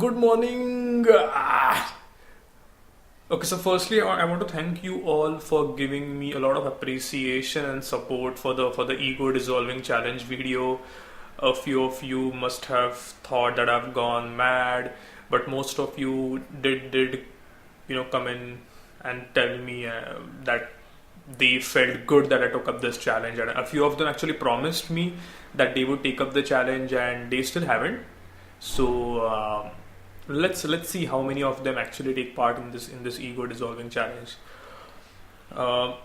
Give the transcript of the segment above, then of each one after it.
Good morning. Okay, so firstly, I want to thank you all for giving me a lot of appreciation and support for the ego dissolving challenge video. A few of you must have thought that I've gone mad, but most of you did come in and tell me that they felt good that I took up this challenge, and a few of them actually promised me that they would take up the challenge, and they still haven't. So let's see how many of them actually take part in this ego dissolving challenge.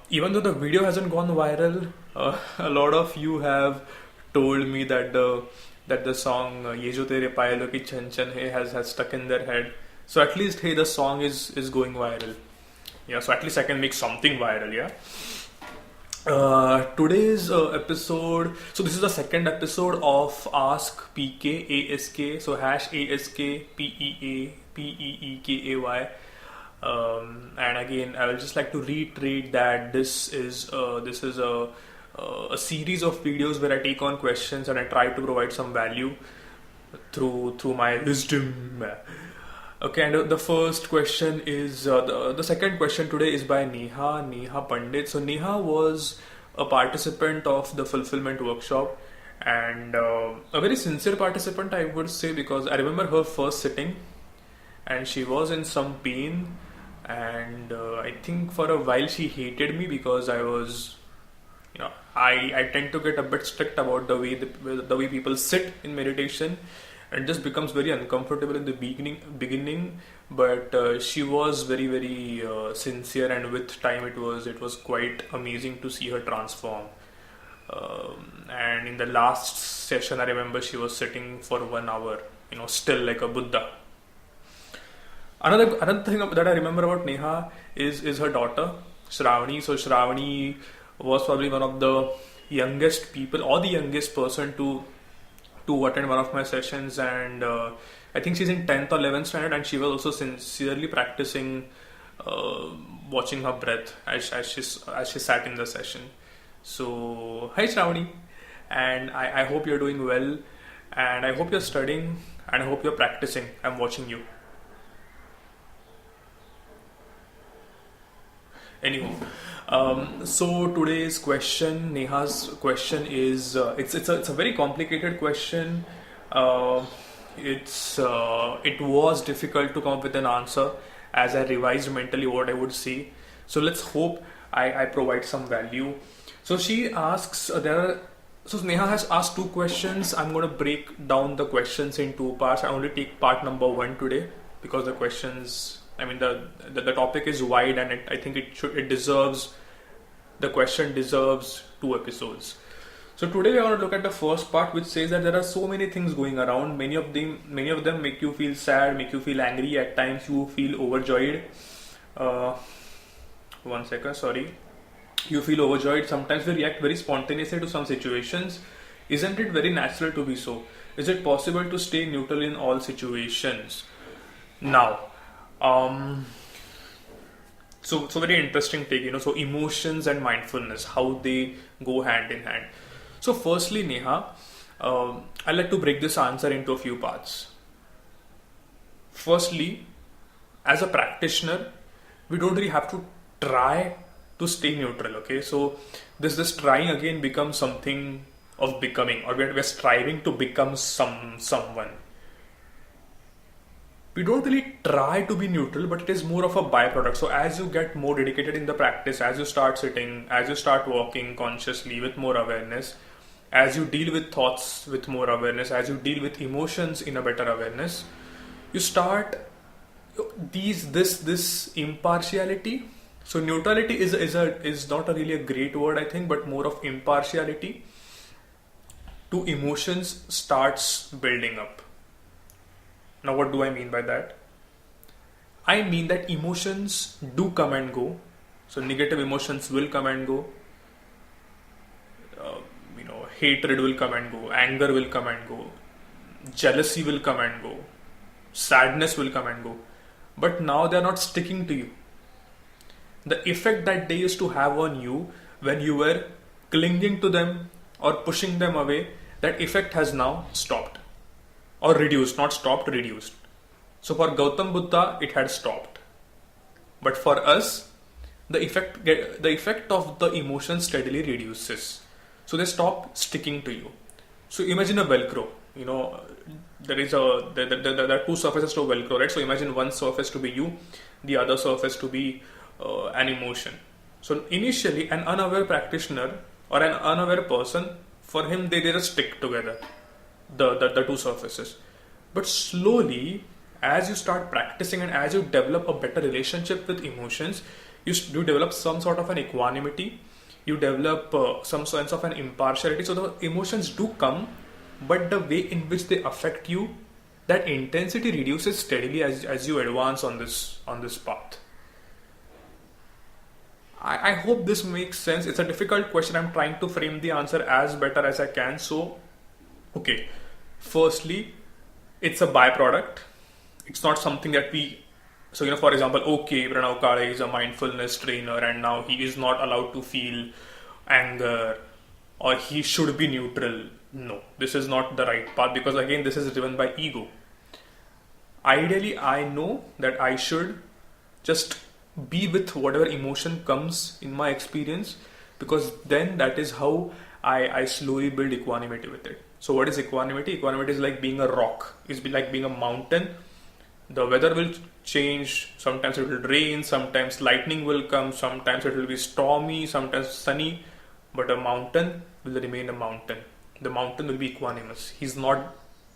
Even though the video hasn't gone viral, a lot of you have told me that the song "Ye Jo Tere Payalon Ki Chan Chan Hai" has stuck in their head. So at least, hey, the song is going viral. Yeah, so at least I can make something viral. Yeah. Today's episode. So this is the second episode of Ask PK ASK. So hash ASK PEEKAY. And again, I would just like to reiterate that this is a series of videos where I take on questions and I try to provide some value through my wisdom. Okay, and the first question is the second question today is by Neha Pandit. So Neha was a participant of the Fulfilment workshop, and a very sincere participant, I would say, because I remember her first sitting, and she was in some pain, and I think for a while she hated me because I was, I tend to get a bit strict about the way people sit in meditation. And just becomes very uncomfortable in the beginning, but she was very sincere, and with time it was quite amazing to see her transform. And in the last session, I remember she was sitting for 1 hour, still like a Buddha. Another thing that I remember about Neha is her daughter Shravani. So Shravani was probably one of the youngest people, or the youngest person to attend one of my sessions, and I think she's in 10th or 11th standard, and she was also sincerely practicing watching her breath as she sat in the session. So hi Shravani, and I hope you're doing well, and I hope you're studying, and I hope you're practicing. I'm watching you. Anyway, so today's question, Neha's question is it's a very complicated question. It was difficult to come up with an answer as I revised mentally what I would say. So let's hope I provide some value. So she asks, so Neha has asked two questions. I'm going to break down the questions in two parts. I only take part number one today because the questions, the topic is wide, and I think the question deserves 2 episodes. So today we are going to look at the first part, which says that there are so many things going around. Many of them make you feel sad, make you feel angry. At times you feel overjoyed. 1 second, sorry. You feel overjoyed. Sometimes we react very spontaneously to some situations. Isn't it very natural to be so? Is it possible to stay neutral in all situations? Now, so very interesting take, so emotions and mindfulness, how they go hand in hand. So firstly, Neha, I'd like to break this answer into a few parts. Firstly, as a practitioner, we don't really have to try to stay neutral, okay? So this trying again becomes something of becoming, or we're striving to become someone. We don't really try to be neutral, but it is more of a byproduct. So as you get more dedicated in the practice, as you start sitting, as you start walking consciously with more awareness, as you deal with thoughts with more awareness, as you deal with emotions in a better awareness, you start this impartiality. So neutrality is not really a great word, I think, but more of impartiality to emotions starts building up. Now, what do I mean by that? I mean that emotions do come and go. So negative emotions will come and go. Hatred will come and go. Anger will come and go. Jealousy will come and go. Sadness will come and go. But now they are not sticking to you. The effect that they used to have on you when you were clinging to them or pushing them away, that effect has now stopped. Or reduced, not stopped, reduced. So for Gautam Buddha, it had stopped. But for us, the effect of the emotion steadily reduces. So they stop sticking to you. So imagine a Velcro. You know, there are two surfaces to a Velcro, right? So imagine one surface to be you, the other surface to be an emotion. So initially, an unaware practitioner or an unaware person, for him, they just stick together, the two surfaces. But slowly, as you start practicing and as you develop a better relationship with emotions, you develop some sort of an equanimity, you develop some sense of an impartiality. So the emotions do come, but the way in which they affect you, that intensity reduces steadily as you advance on this path. I hope this makes sense. It's a difficult question. I'm trying to frame the answer as better as I can. So, okay, firstly, it's a byproduct. It's not something that we, so for example, okay, Pranav Kale is a mindfulness trainer and now he is not allowed to feel anger or he should be neutral. No, this is not the right path, because again, this is driven by ego. Ideally, I know that I should just be with whatever emotion comes in my experience, because then that is how I slowly build equanimity with it. So what is equanimity? Equanimity is like being a rock. It's like being a mountain. The weather will change. Sometimes it will rain, sometimes lightning will come, sometimes it will be stormy, sometimes sunny, but a mountain will remain a mountain. The mountain will be equanimous.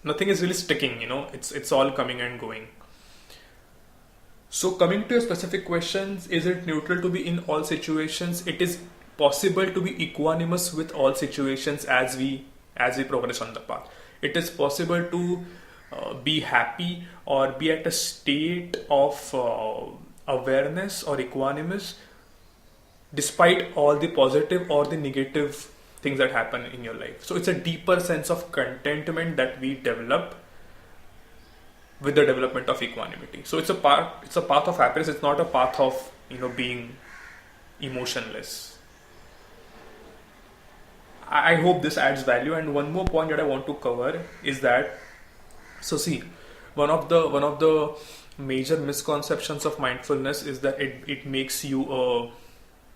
Nothing is really sticking, it's all coming and going. So coming to your specific questions, is it neutral to be in all situations? It is possible to be equanimous with all situations as we progress on the path. It is possible to be happy or be at a state of awareness or equanimous despite all the positive or the negative things that happen in your life. So it's a deeper sense of contentment that we develop with the development of equanimity. So it's a path of happiness. It's not a path of being emotionless. I hope this adds value. And one more point that I want to cover is that, so see, one of the major misconceptions of mindfulness is that it makes you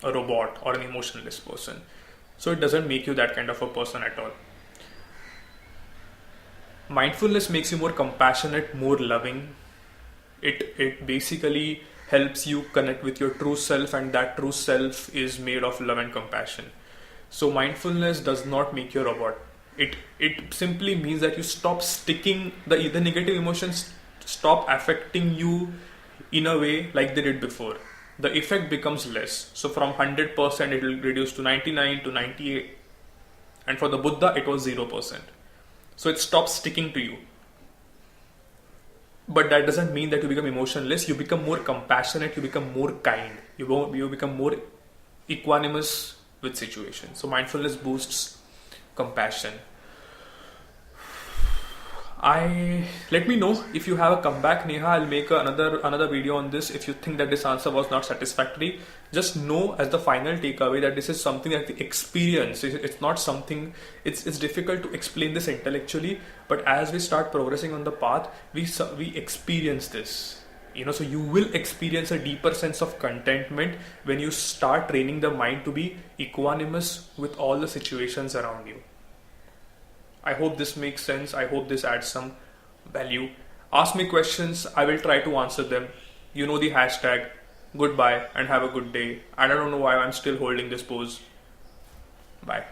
a robot or an emotionless person. So it doesn't make you that kind of a person at all. Mindfulness makes you more compassionate, more loving. It basically helps you connect with your true self, and that true self is made of love and compassion. So mindfulness does not make you a robot. It simply means that you stop sticking, the negative emotions stop affecting you in a way like they did before. The effect becomes less. So from 100% it will reduce to 99 to 98. And for the Buddha it was 0%. So it stops sticking to you. But that doesn't mean that you become emotionless. You become more compassionate, you become more kind. You become more equanimous with situations. So mindfulness boosts compassion. Let me know if you have a comeback, Neha. I'll make another video on this. If you think that this answer was not satisfactory, just know as the final takeaway that this is something that we experience. It's not something. It's difficult to explain this intellectually, but as we start progressing on the path, we experience this. So you will experience a deeper sense of contentment when you start training the mind to be equanimous with all the situations around you. I hope this makes sense. I hope this adds some value. Ask me questions. I will try to answer them. You know the hashtag. Goodbye and have a good day. I don't know why I'm still holding this pose. Bye.